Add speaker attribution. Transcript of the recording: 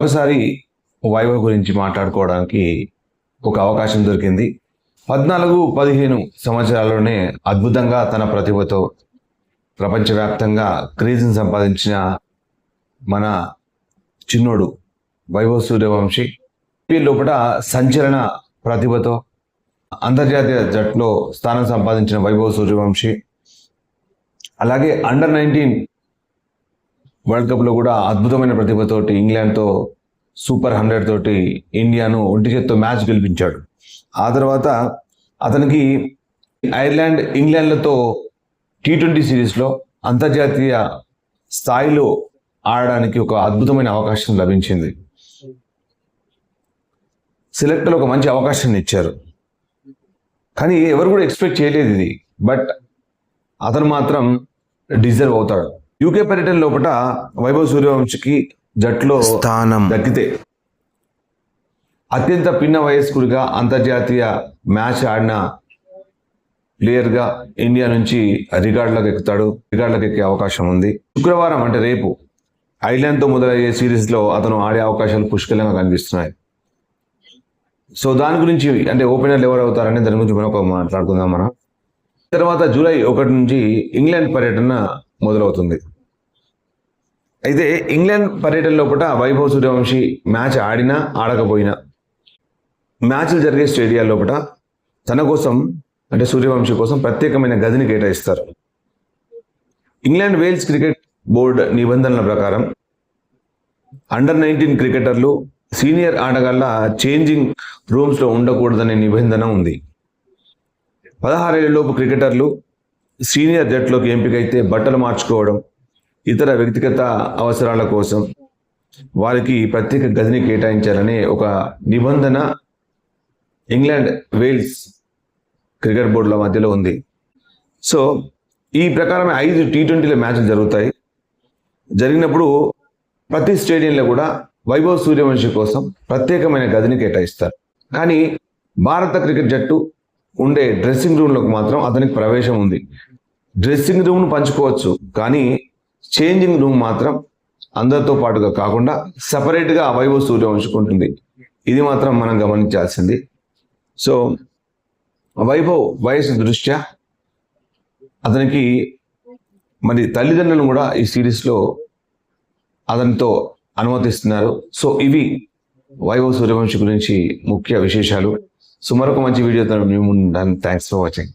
Speaker 1: ఒకసారి వైభవ్ గురించి మాట్లాడుకోవడానికి ఒక అవకాశం దొరికింది. 14-15 సంవత్సరాల్లోనే అద్భుతంగా తన ప్రతిభతో ప్రపంచవ్యాప్తంగా క్రేజ్ని సంపాదించిన మన చిన్నోడు వైభవ్ సూర్యవంశీ లోపల సంచలన ప్రతిభతో అంతర్జాతీయ జట్టులో స్థానం సంపాదించిన వైభవ్ సూర్యవంశీ, అలాగే అండర్-19 వరల్డ్ కప్లో కూడా అద్భుతమైన ప్రతిభతోటి ఇంగ్లాండ్తో సూపర్ 100 తోటి ఇండియాను ఒంటి చేత్తో మ్యాచ్ గెలిపించాడు. ఆ తర్వాత అతనికి ఐర్లాండ్, ఇంగ్లాండ్లతో T20 సిరీస్లో అంతర్జాతీయ స్థాయిలో ఆడడానికి ఒక అద్భుతమైన అవకాశం లభించింది. సెలెక్టర్లు ఒక మంచి అవకాశాన్ని ఇచ్చారు, కానీ ఎవరు కూడా ఎక్స్పెక్ట్ చేయలేదు ఇది. బట్ అతను మాత్రం డిజర్వ్ అవుతాడు. యూకే పర్యటన లోపల వైభవ్ సూర్యవంశీకి జట్టులో స్థానం దక్కితే అత్యంత పిన్న వయస్కుడిగా అంతర్జాతీయ మ్యాచ్ ఆడిన ప్లేయర్గా ఇండియా నుంచి రికార్డులకు ఎక్కే అవకాశం ఉంది. శుక్రవారం అంటే రేపు ఐర్లాండ్తో మొదలయ్యే సిరీస్లో అతను ఆడే అవకాశాలు పుష్కలంగా కనిపిస్తున్నాయి. సో దాని గురించి అంటే ఓపెనర్లు ఎవరు అవుతారని దాని గురించి మనం మాట్లాడుకుందాం. మనం తర్వాత జూలై 1 నుంచి ఇంగ్లాండ్ పర్యటన మొదలవుతుంది. అయితే ఇంగ్లాండ్ పర్యటన లోపల వైభవ్ సూర్యవంశీ మ్యాచ్ ఆడినా ఆడకపోయినా మ్యాచ్లు జరిగే స్టేడియాల లోపల తన కోసం అంటే సూర్యవంశీ కోసం ప్రత్యేకమైన గదిని కేటాయిస్తారు. ఇంగ్లాండ్ వేల్స్ క్రికెట్ బోర్డు నిబంధనల ప్రకారం అండర్-19 క్రికెటర్లు సీనియర్ ఆటగాళ్ల చేంజింగ్ రూమ్స్లో ఉండకూడదనే నిబంధన ఉంది. 16 ఏళ్లలోపు క్రికెటర్లు సీనియర్ జట్టులోకి ఎంపికైతే బట్టలు మార్చుకోవడం, ఇతర వ్యక్తిగత అవసరాల కోసం వారికి ప్రత్యేక గదిని కేటాయించాలనే ఒక నిబంధన ఇంగ్లాండ్ వేల్స్ క్రికెట్ బోర్డుల మధ్యలో ఉంది. సో ఈ ప్రకారం 5 T20 మ్యాచ్లు జరుగుతాయి. జరిగినప్పుడు ప్రతి స్టేడియంలో కూడా వైభవ్ సూర్యవంశీ కోసం ప్రత్యేకమైన గదిని కేటాయిస్తారు. కానీ భారత క్రికెట్ జట్టు ఉండే డ్రెస్సింగ్ రూమ్లోకి మాత్రం అతనికి ప్రవేశం ఉంది. డ్రెస్సింగ్ రూమ్ను పంచుకోవచ్చు, కానీ చేంజింగ్ రూమ్ మాత్రం అందరితో పాటుగా కాకుండా సపరేట్గా వైభవ్ సూర్యవంశీకి ఉంటుంది. ఇది మాత్రం మనం గమనించాల్సింది. సో వైభవ్ వయసు దృష్ట్యా అతనికి మరి తల్లిదండ్రులను కూడా ఈ సిరీస్లో అతనితో అనుమతిస్తున్నారు. సో ఇవి వైభవ్ సూర్యవంశీ గురించి ముఖ్య విశేషాలు. సో మరొక మంచి వీడియోతో మేము ఉంటాను. Thanks for watching.